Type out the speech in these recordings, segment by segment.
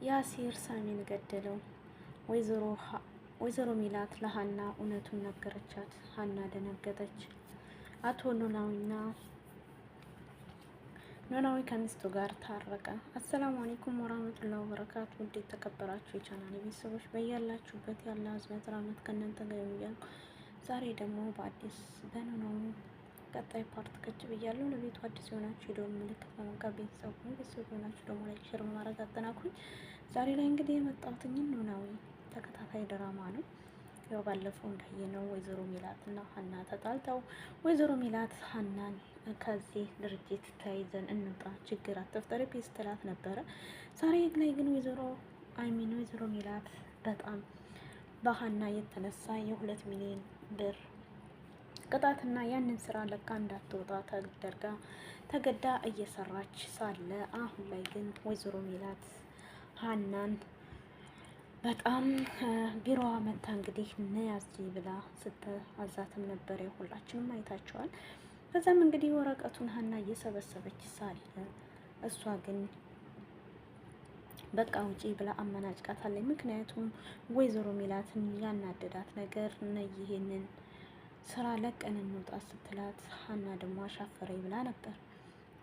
ያሲር ሳሚን ገደለው። ወይዘሮ ሚላት ለሀና እውነቱን ነገረቻት። ሀና ደነገጠች። አቶ ኖላዊ ከሚስቱ ጋር ታረቀ። አሰላሙ አለይኩም ወራህመቱላሂ ወበረካቱ። ውድ የተከበራችሁ የቻናሌ ቤተሰቦች በያላችሁበት ያለ አዝነት ራመት ከእናንተ ጋር ይሁን። ዛሬ ደግሞ በኖላዊ ቀጣይ ፓርት ከች ብያለሁ። ለቤቱ አዲስ የሆናችሁ የደወል ምልክት በመንካት ቤተሰብ የሆናችሁ ደግሞ ላይክ፣ ሼር በማድረግ አጠናክሩኝ። ዛሬ ላይ እንግዲህ የመጣሁት ኖላዊ ተከታታይ ድራማ ነው። ያው ባለፈው እንዳየነው ወይዘሮ ሚላት እና ሀና ተጣልተው ወይዘሮ ሚላት ሀናን ከዚህ ድርጅት ተይዘን እንውጣ፣ ችግር አትፍጠሪ ስትላት ነበረ። ዛሬ ላይ ግን ወይዘሮ ሚላት በጣም በሀና የተነሳ የ2 ሚሊዮን ብር ቅጣትና ያንን ስራ ለቃ እንዳትወጣ ተገዳ እየሰራች ሳለ አሁን ላይ ግን ወይዘሮ ሚላት ሀናን በጣም ቢሮዋ መታ እንግዲህ ነያዚ ብላ ስትአዛትም ነበር። ሁላችንም አይታቸዋል። ከዛም እንግዲህ ወረቀቱን ሀና እየሰበሰበች ሳለ እሷ ግን በቃ ውጪ ብላ አመናጭቃታለች። ምክንያቱም ወይዘሮ ሚላትን ያናደዳት ነገር ይሄንን ስራ ለቀን እንውጣ ስትላት ሀና ደግሞ አሻፈረኝ ብላ ነበር።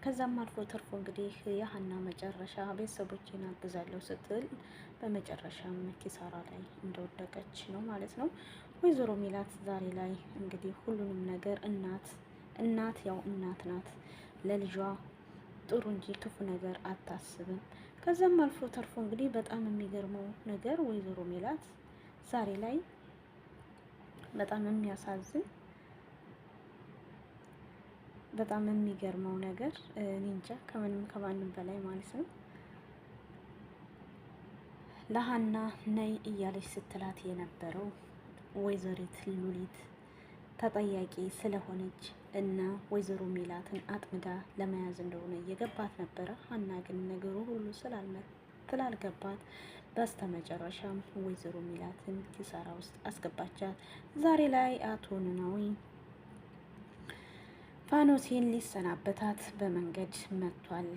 ከዛም አልፎ ተርፎ እንግዲህ የሀና መጨረሻ ቤተሰቦቼን አግዛለሁ ስትል በመጨረሻም ኪሳራ ላይ እንደወደቀች ነው ማለት ነው። ወይዘሮ ሚላት ዛሬ ላይ እንግዲህ ሁሉንም ነገር እናት ያው እናት ናት፣ ለልጇ ጥሩ እንጂ ክፉ ነገር አታስብም። ከዛም አልፎ ተርፎ እንግዲህ በጣም የሚገርመው ነገር ወይዘሮ ሚላት ዛሬ ላይ በጣም የሚያሳዝን በጣም የሚገርመው ነገር ኒንጃ ከማንም በላይ ማለት ነው ለሀና ነይ እያለች ስትላት የነበረው ወይዘሪት ሉሊት ተጠያቂ ስለሆነች እና ወይዘሮ ሚላትን አጥምዳ ለመያዝ እንደሆነ እየገባት ነበረ። ሀና ግን ነገሩ ሁሉ ስላልገባት በስተመጨረሻም ወይዘሮ ሚላትን ኪሳራ ውስጥ አስገባቻት። ዛሬ ላይ አቶ ኖላዊ ፋኖሴን ሊሰናበታት በመንገድ መጥቷል።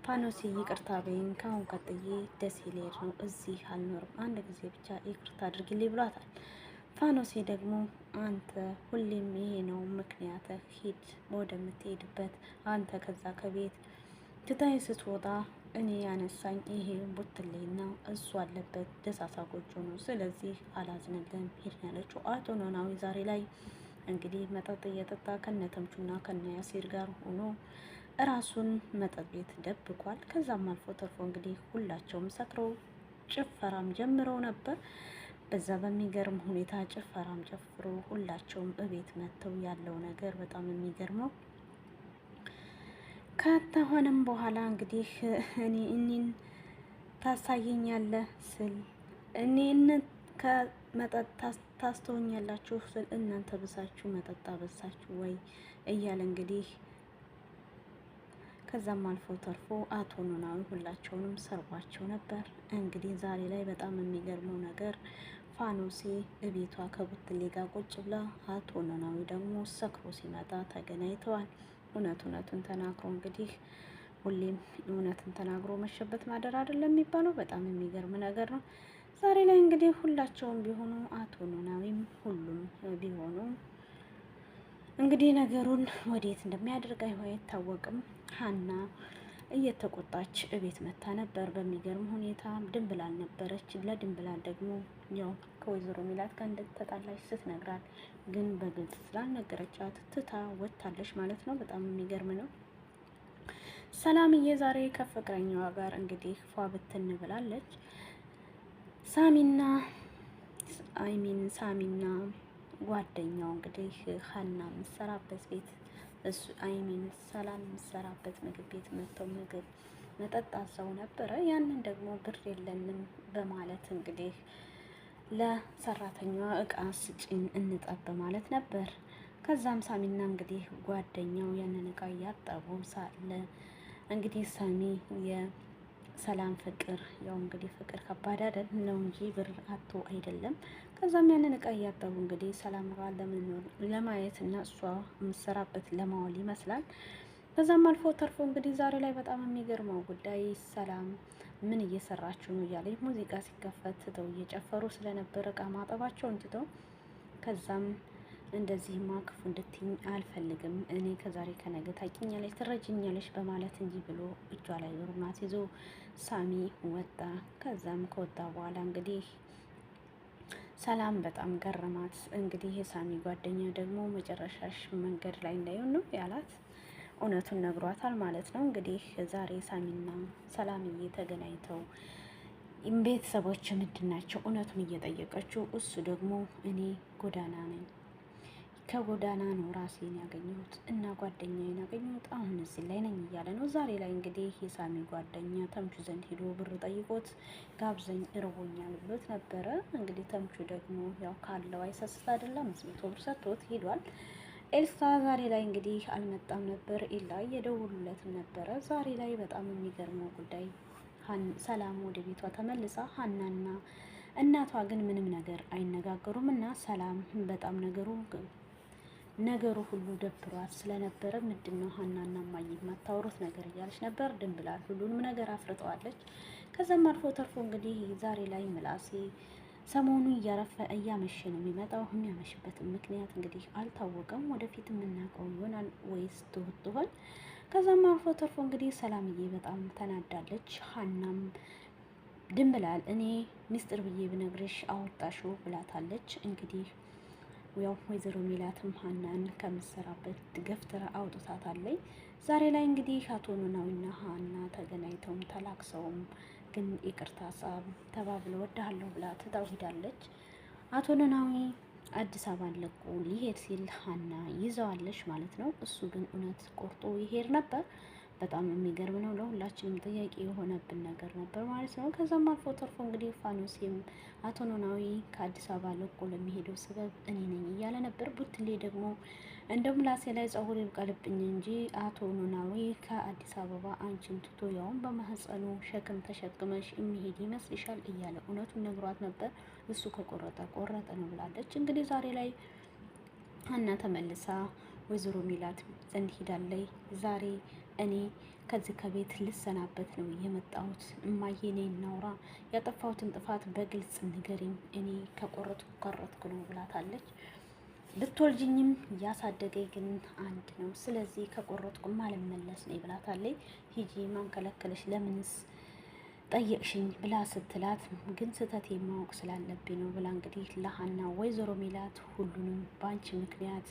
ፋኖሴ ይቅርታ በይኝ፣ ካሁን ቀጥዬ ደሴ ልሄድ ነው፣ እዚህ አልኖርም፣ አንድ ጊዜ ብቻ ይቅርታ አድርግልኝ ብሏታል። ፋኖሴ ደግሞ አንተ ሁሌም ይሄ ነው ምክንያትህ፣ ሂድ ወደምትሄድበት። አንተ ከዛ ከቤት ትታይ ስትወጣ እኔ ያነሳኝ ይሄ ቡትሌና እሱ አለበት ደሳሳ ጎጆ ነው፣ ስለዚህ አላዝንልም ሂድ ያለችው። አቶ ኖላዊ ዛሬ ላይ እንግዲህ መጠጥ እየጠጣ ከነተምቹና ከነያሲር ጋር ሆኖ እራሱን መጠጥ ቤት ደብቋል። ከዛም አልፎ ተርፎ እንግዲህ ሁላቸውም ሰክረው ጭፈራም ጀምረው ነበር። በዛ በሚገርም ሁኔታ ጭፈራም ጨፍሮ ሁላቸውም እቤት መጥተው ያለው ነገር በጣም የሚገርመው ከተሆነም በኋላ እንግዲህ እኔን ታሳየኛለህ ስል እኔን ከመጠጥ ታስተውኛላችሁ ስል እናንተ ብሳችሁ መጠጥ አበሳችሁ ወይ እያለ እንግዲህ ከዛም አልፎ ተርፎ አቶ ኖላዊ ሁላቸውንም ሰርቧቸው ነበር። እንግዲህ ዛሬ ላይ በጣም የሚገርመው ነገር ፋኖሴ እቤቷ ከቡትሌ ጋር ቁጭ ብላ አቶ ኖላዊ ደግሞ ሰክሮ ሲመጣ ተገናኝተዋል። እውነቱን ተናግሮ እንግዲህ ሁሌም እውነትን ተናግሮ መሸበት ማደር አይደለም የሚባለው። በጣም የሚገርም ነገር ነው። ዛሬ ላይ እንግዲህ ሁላቸውም ቢሆኑ አቶ ኖላዊም ሁሉም ቢሆኑ እንግዲህ ነገሩን ወዴት እንደሚያደርግ አይታወቅም። ሀና እየተቆጣች እቤት መታ ነበር። በሚገርም ሁኔታ ድንብላል ነበረች። ለድንብላል ደግሞ ያው ከወይዘሮ ሚላት ጋር እንደተጣላች ስትነግራት ግን በግልጽ ስላልነገረቻት ትታ ወጥታለች ማለት ነው። በጣም የሚገርም ነው። ሰላምዬ ዛሬ ከፍቅረኛዋ ጋር እንግዲህ ፏ ብትን ብላለች። ሳሚና ጓደኛው እንግዲህ ሀና የምትሰራበት ቤት ሰላም የምትሰራበት ምግብ ቤት መጥተው ምግብ መጠጥ አዘው ነበረ። ያንን ደግሞ ብር የለንም በማለት እንግዲህ ለሰራተኛዋ እቃ ስጭን እንጠብ ማለት ነበር። ከዛም ሳሚና እንግዲህ ጓደኛው ያንን እቃ እያጠቡ ሳለ እንግዲህ ሳሚ የሰላም ፍቅር ያው እንግዲህ ፍቅር ከባድ አይደል ነው እንጂ ብር አቶ አይደለም። ከዛም ያንን እቃ እያጠቡ እንግዲህ ሰላም ጋር ለማየት እና እሷ የምትሰራበት ለማዋል ይመስላል። ከዛም አልፎ ተርፎ እንግዲህ ዛሬ ላይ በጣም የሚገርመው ጉዳይ ሰላም ምን እየሰራችሁ ነው እያለች ሙዚቃ ሲከፈት ትተው እየጨፈሩ ስለነበረ እቃ ማጠባቸውን ትተው ከዛም እንደዚህማ ክፉ እንድትይኝ አልፈልግም፣ እኔ ከዛሬ ከነገ ታውቂኛለሽ፣ ትረጅኛለሽ በማለት እንጂ ብሎ እጇ ላይ ሩማት ይዞ ሳሚ ወጣ። ከዛም ከወጣ በኋላ እንግዲህ ሰላም በጣም ገረማት። እንግዲህ የሳሚ ጓደኛ ደግሞ መጨረሻሽ መንገድ ላይ እንዳይሆን ነው ያላት። እውነቱን ነግሯታል ማለት ነው። እንግዲህ ዛሬ ሳሚና ሰላምዬ ተገናኝተው ቤተሰቦች ምንድን ናቸው እውነቱን እየጠየቀችው፣ እሱ ደግሞ እኔ ጎዳና ነኝ፣ ከጎዳና ነው ራሴን ያገኘሁት እና ጓደኛዬን ያገኘሁት አሁን እዚህ ላይ ነኝ እያለ ነው። ዛሬ ላይ እንግዲህ የሳሚ ጓደኛ ተምቹ ዘንድ ሄዶ ብር ጠይቆት ጋብዘኝ እርቦኛል ብሎት ነበረ። እንግዲህ ተምቹ ደግሞ ያው ካለው አይሰስት አይደለም 500 ብር ሰጥቶት ሄዷል። ኤልሳ ዛሬ ላይ እንግዲህ አልመጣም ነበር። ኤላ እየደወሉለትም ነበረ። ዛሬ ላይ በጣም የሚገርመው ጉዳይ ሰላም ወደ ቤቷ ተመልሳ ሀናና እናቷ ግን ምንም ነገር አይነጋገሩም እና ሰላም በጣም ነገሩ ሁሉ ደብሯት ስለነበረ ምንድን ነው ሀናና እማዬ የማታወሩት ነገር እያለች ነበር። ድንብላል ሁሉንም ነገር አፍርጠዋለች። ከዛም አልፎ ተርፎ እንግዲህ ዛሬ ላይ ምላሴ ሰሞኑ እያመሸ ነው የሚመጣው። የሚያመሽበትን ምክንያት እንግዲህ አልታወቀም። ወደፊት የምናውቀው ይሆናል ወይስ ትሆን? ከዛም አልፎ ተርፎ እንግዲህ ሰላምዬ በጣም ተናዳለች። ሀናም ድንብላል እኔ ሚስጥር ብዬ ብነግርሽ አወጣሽው ብላታለች። እንግዲህ ያው ወይዘሮ ሜላትም ሀናን ከምትሰራበት ገፍትራ አውጥታታለች። ዛሬ ላይ እንግዲህ አቶ ኖላዊና ሀና ተገናኝተውም ተላክሰውም ግን ይቅርታ ሳብ ተባብለው ወዳለሁ ብላ ትታው ሄዳለች። አቶ ኖላዊ አዲስ አበባን ለቆ ሊሄድ ሲል ሀና ይዘዋለች ማለት ነው። እሱ ግን እውነት ቆርጦ ይሄድ ነበር። በጣም የሚገርም ነው። ለሁላችንም ጥያቄ የሆነብን ነገር ነበር ማለት ነው። ከዛም አልፎ ተርፎ እንግዲህ ፋኖሴም አቶ ኖላዊ ከአዲስ አበባ ለቆ ለሚሄደው ሰበብ እኔ ነኝ እያለ ነበር። ቡትሌ ደግሞ እንደ ምላሴ ላይ ጸጉር ይብቀልብኝ እንጂ አቶ ኖላዊ ከአዲስ አበባ አንቺን ትቶ ያውን በማህፀኑ ሸክም ተሸክመሽ የሚሄድ ይመስልሻል እያለ እውነቱን ነግሯት ነበር። እሱ ከቆረጠ ቆረጠ ነው ብላለች። እንግዲህ ዛሬ ላይ ሀና ተመልሳ ወይዘሮ ሚላት ዘንድ ሄዳለይ። ዛሬ እኔ ከዚህ ከቤት ልሰናበት ነው የመጣሁት። እማዬ ነይ እናውራ፣ ያጠፋሁትን ጥፋት በግልጽ ንገሪኝ፣ እኔ ከቆረጥኩ ነው ብላታለች። ብትወልጅኝም ያሳደገኝ ግን አንድ ነው፣ ስለዚህ ከቆረጥኩም አልመለስ ነኝ ብላታለች። ሂጂ ማንከለከለሽ ለምንስ ጠየቅሽኝ ብላ ስትላት ግን ስህተት ማወቅ ስላለብኝ ነው ብላ እንግዲህ ለሀና ወይዘሮ ሚላት ሁሉንም በአንቺ ምክንያት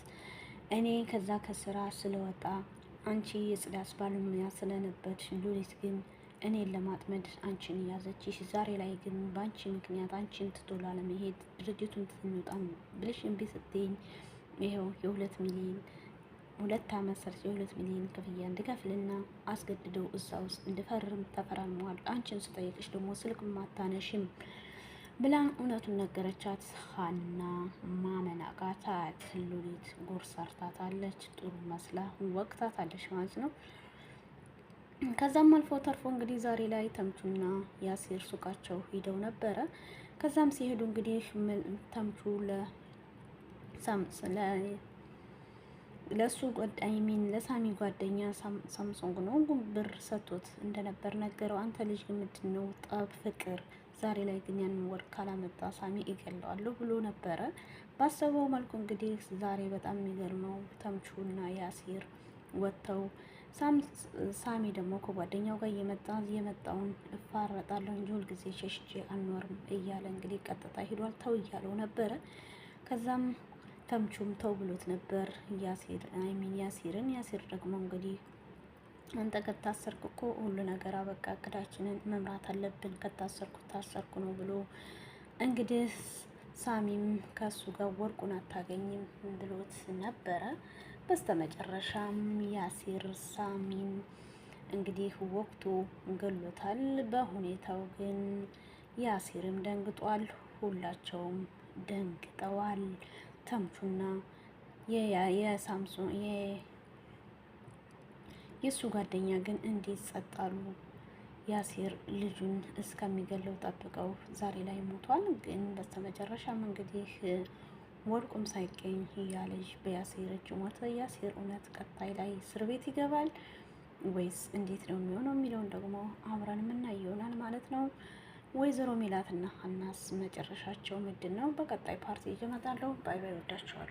እኔ ከዛ ከስራ ስለወጣ አንቺ የጽዳት ባለሙያ ስለነበርሽ ሉሊት ግን እኔን ለማጥመድ አንቺን ያዘችሽ። ዛሬ ላይ ግን በአንቺ ምክንያት አንቺን ትቶ ላለመሄድ ድርጅቱን ትንውጣም ብልሽ እምቢ ስትይኝ ይኸው የ2 ሚሊዮን 2 ዓመት ሰርቼ የ2 ሚሊዮን ክፍያ እንድከፍልና አስገድደው እዛ ውስጥ እንድፈርም ተፈራርመዋል። አንቺን ስጠይቅሽ ደግሞ ስልክ ማታነሽም ብላ እውነቱን ነገረቻት። ሀና ማመን አቃታት። ሉሊት ጉር ሰርታታለች። ጥሩ መስላ ወቅታታለች ማለት ነው። ከዛም አልፎ ተርፎ እንግዲህ ዛሬ ላይ ተምቹና ያሲር ሱቃቸው ሂደው ነበረ። ከዛም ሲሄዱ እንግዲህ ተምቹ ለሱ ለሳሚ ጓደኛ ሳምሶንግ ነው ብር ሰጥቶት እንደነበር ነገረው። አንተ ልጅ ግን ምንድን ነው ጠብ ፍቅር፣ ዛሬ ላይ ግን ያንን ወርቅ ካላመጣ ሳሚ እገለዋለሁ ብሎ ነበረ። ባሰበው መልኩ እንግዲህ ዛሬ በጣም የሚገርመው ተምቹና ያሲር ወጥተው ሳሚ ደግሞ ከጓደኛው ጋር የመጣውን እፋረጣለሁ እንጂ ሁልጊዜ ሸሽቼ አልኖርም እያለ እንግዲህ ቀጥታ ሂዷል። ተው እያለው ነበረ። ከዛም ተምቹም ተው ብሎት ነበር ያሲርን። ያሲር ደግሞ እንግዲህ አንተ ከታሰርክ እኮ ሁሉ ነገር አበቃ፣ እቅዳችንን መምራት አለብን፣ ከታሰርኩ ታሰርኩ ነው ብሎ እንግዲህ ሳሚም ከሱ ጋር ወርቁን አታገኝም ብሎት ነበረ። በስተመጨረሻም ያሲር ሳሚን እንግዲህ ወቅቱ ገሎታል። በሁኔታው ግን ያሲርም ደንግጧል። ሁላቸውም ደንግጠዋል። ተምቹና የእሱ ጓደኛ ግን እንዴት ጸጥ አሉ? ያሲር ልጁን እስከሚገለው ጠብቀው ዛሬ ላይ ሞቷል። ግን በስተመጨረሻም እንግዲህ ወርቁም ሳይገኝ ያ ልጅ በያሲር እጅ ሞተ። ያሲር እውነት ቀጣይ ላይ እስር ቤት ይገባል ወይስ እንዴት ነው የሚሆነው የሚለውን ደግሞ አብረን የምናይ ይሆናል ማለት ነው። ወይዘሮ ሜላትና ሀናስ መጨረሻቸው ምንድን ነው? በቀጣይ ፓርቲ ይመጣለሁ። ባይ ባይ። ወዳችኋለሁ።